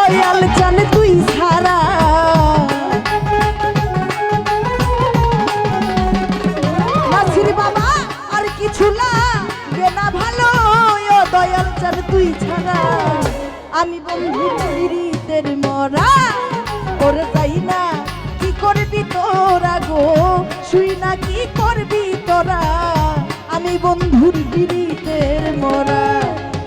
দয়াল চান তুই ছাড়া নাসির বাবা আর কিছু লাগে না ভালো ও দয়াল চান তুই ছাড়া আমি বন্ধু পীড়িতের মরা ওরে যাই না কি করবি তোরা গো শুই না কি করবি তোরা আমি বন্ধুর পীড়িতের মরা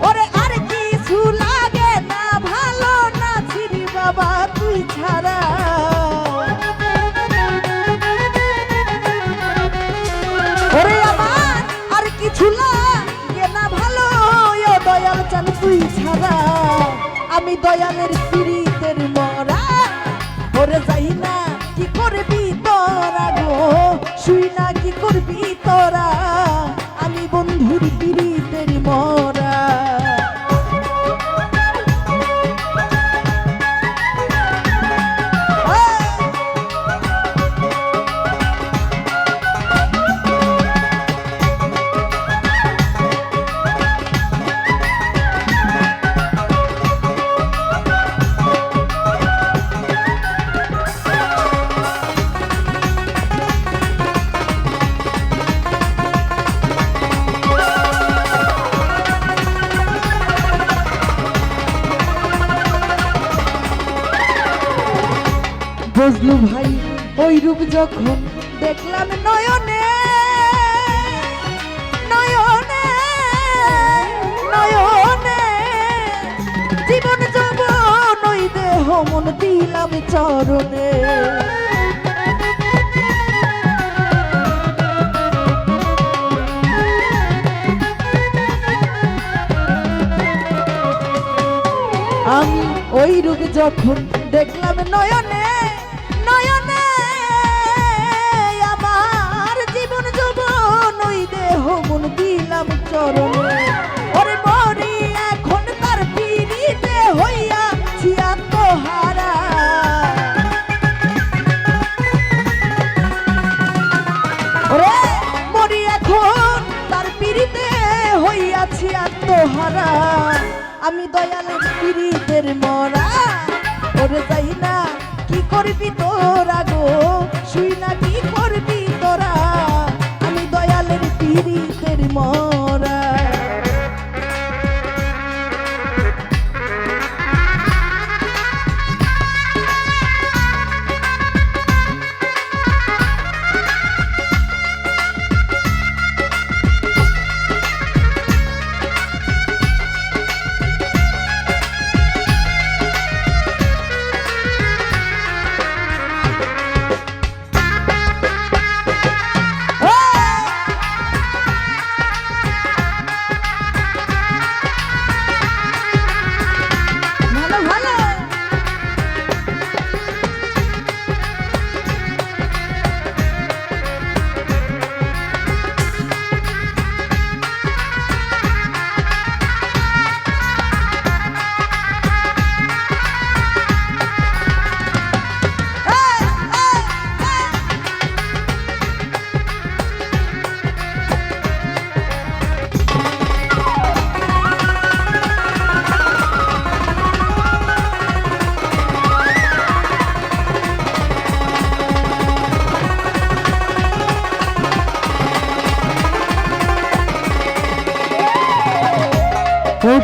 ওরে আর কিছু লাগে না ভালো নাসির বাবা তুই ছাড়া ওরে আমার আর কিছু লাগে না ভালো ও দয়াল চান তুই ছাড়া আমি দয়ালের পীড়িতের মরা ওরে যাই না কি করবি তোরা গো শুই না কি করবি তোরা আমি বন্ধুর পীড়িতের মরা বুঝলু ভাই ওই রূপ যখন দেখলাম নয়নে নয়নে নয়নে জীবন যৌবন ওই দেহ মন দিলাম চরণে আমি ওই রূপ যখন দেখলাম নয়নে নয়নে আমার জীবন যৌবন ওই দেহ মন দিলাম চরণে ওরে মরি এখন তার পীড়িতে হইয়া আত্মহারা ওরে মরি এখন তার পীড়িতে হইয়াছি আত্মহারা আমি দয়ালের পীড়িতের মরা ওরে যাই না কি করবি তোরা গো শুই না কি করবি তোরা আমি দয়ালের পীড়িতের মরা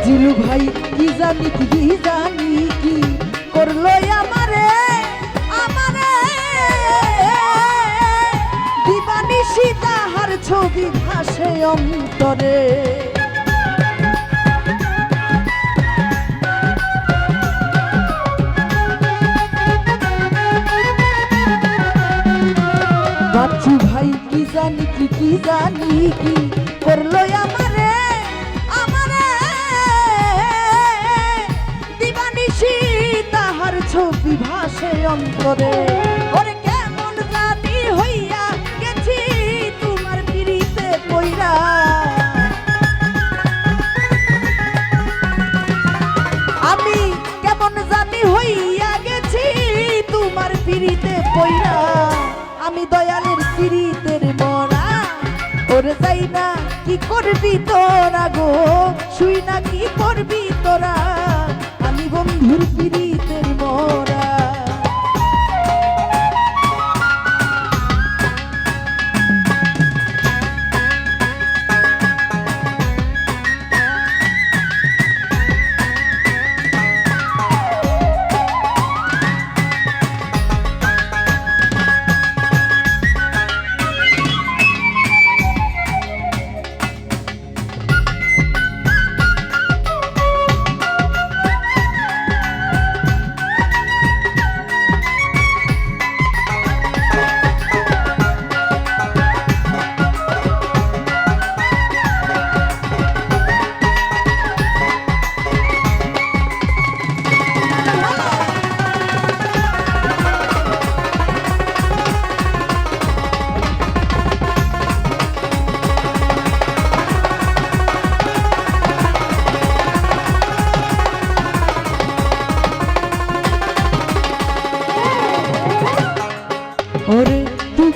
জিলু ভাই কি জানি কি করলো আমারে আমারে দিবানিশি তাহার ছবি ভাসে অন্তরে বাচ্চু ভাই কি জানি কি করলো আমারে তাহার ছবি ভাসে অন্তরে ওরে কেমন জানি হইয়া গেছি তোমার পীড়িতে পইরা আমি কেমন জানি হইয়া গেছি তোমার পীড়িতে পইরা আমি দয়ালের পীড়িতের মরা ওরে যাই না কি করবি তোরা গো শুই না কি করবি তোরা আমি বন্ধুর পীড়িতে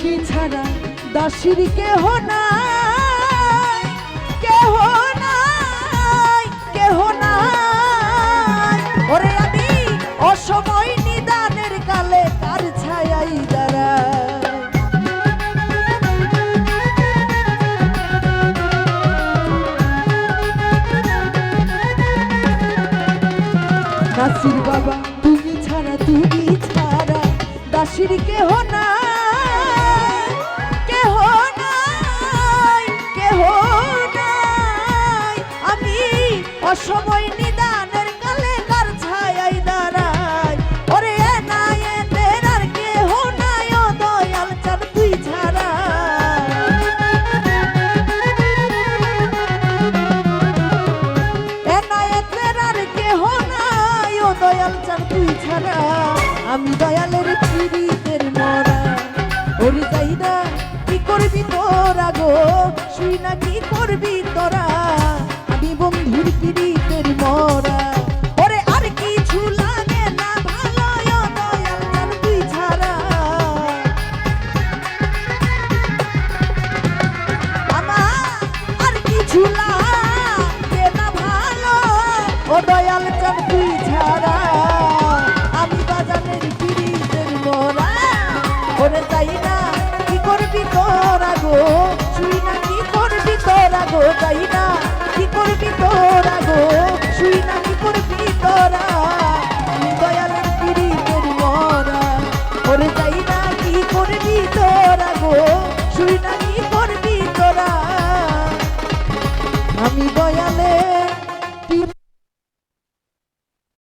তুমি ছাড়া দাসির কেহ নাই, কেহ নাই, কেহ নাই। ওরে আমি অসময় নিদানের কালে কার ছায়াই দাঁড়াই। দাসির বাবা তুমি ছাড়া দাসির কেহ নাই, কেহ নাই, কেহ নাই। আমি অসময় নিদানের কালে কার ছায়াই দাঁড়াই। ওরে এনায়েতের আর কেহ নাই, ও দয়াল চাঁদ তুই ছাড়া। এনায়েতের আর কেহ নাই, ও দয়াল চাঁদ তুই ছাড়া। আমি দয়ালের পিরিতের মরা, ওরে যাই না কি করবি তোরা গো, শুই না কি করবি তোরা।